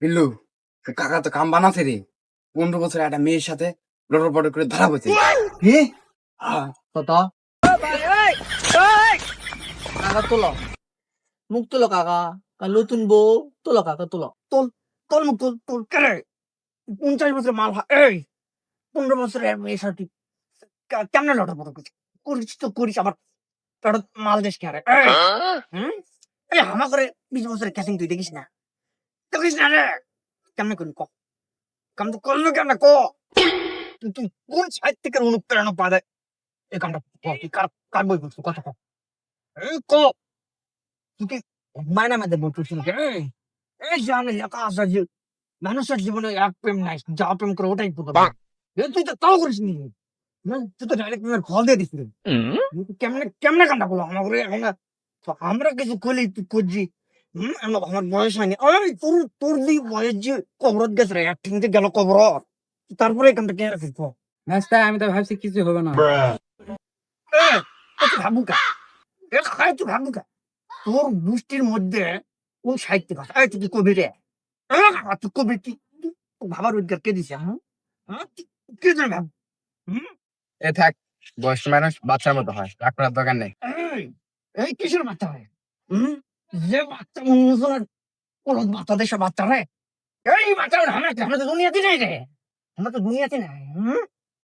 বিল্লু, কাকা তো কাম বানাছে রে। 15 বছর একটা মেয়ের সাথে লটর পটর করে ধরা পড়ছে। কি হ্যাঁ, কত কাকা তোলো মুখ তোলো কাকা নতুন বউ তোলো কাকা তোলো তোল তোল মুখ তোল তোল কেরে 50 বছর মাল এই 15 বছরের মেয়ের সাথে কেমনে লটর পটর করছিস? করিস তো করিস আবার পেটত মাল দেশ কে রে হুম এই হামা করে 20 বছরের ক্যাসিং তুই দেখিস না রে কেমনে করি ক কাম তো করলো কেমনে ক তুই কোন সাইড থেকে অনুপ্রেরণা পাওয়া যায় এই কামটা ক তুই কার কার বই পড়ছিস কথা ক এই ক তুই কি মায়না মাঝে বই পড়ছিস নাকি এই এই জানে একা আসা যে মানুষের জীবনে এক প্রেম নাই যা প্রেম করে ওটাই প্রথম তুই তো তাও করিস নি তুই তো ডাইরেক্ট প্রেমের ফল দিয়ে দিস রে। কেমনে কেমনে কান্না করলো আমার করে এখন তো আমরা কিছু করলেই তুই করছি আমার বয়স হয়নি ওই তোর তোর দি বয়স যে কবরত গেছে রে একদিন যে গেল কবরত তারপরে এখানটা কে রাখিস নাস্তা আমি তো ভাবছি কিছু হবে না। তুই ভাবুকা এ খাই তুই ভাবুকা তোর গোষ্ঠীর মধ্যে কোন সাহিত্যিক আছে এই তুই কি কবি রে তুই কবি কি ভাবার রোজগার কে দিছে তুই কে জানে ভাব এ থাক, বয়স্ক মানুষ বাচ্চার মতো হয়, রাগ করার দরকার নেই। এই এই কিসের বাচ্চা হয় যে বাচ্চা মুসলার ওরা বাচ্চা দেশের বাচ্চা রে এই বাচ্চা আমরা তো দুনিয়াতে নাই রে আমরা তো দুনিয়াতে নাই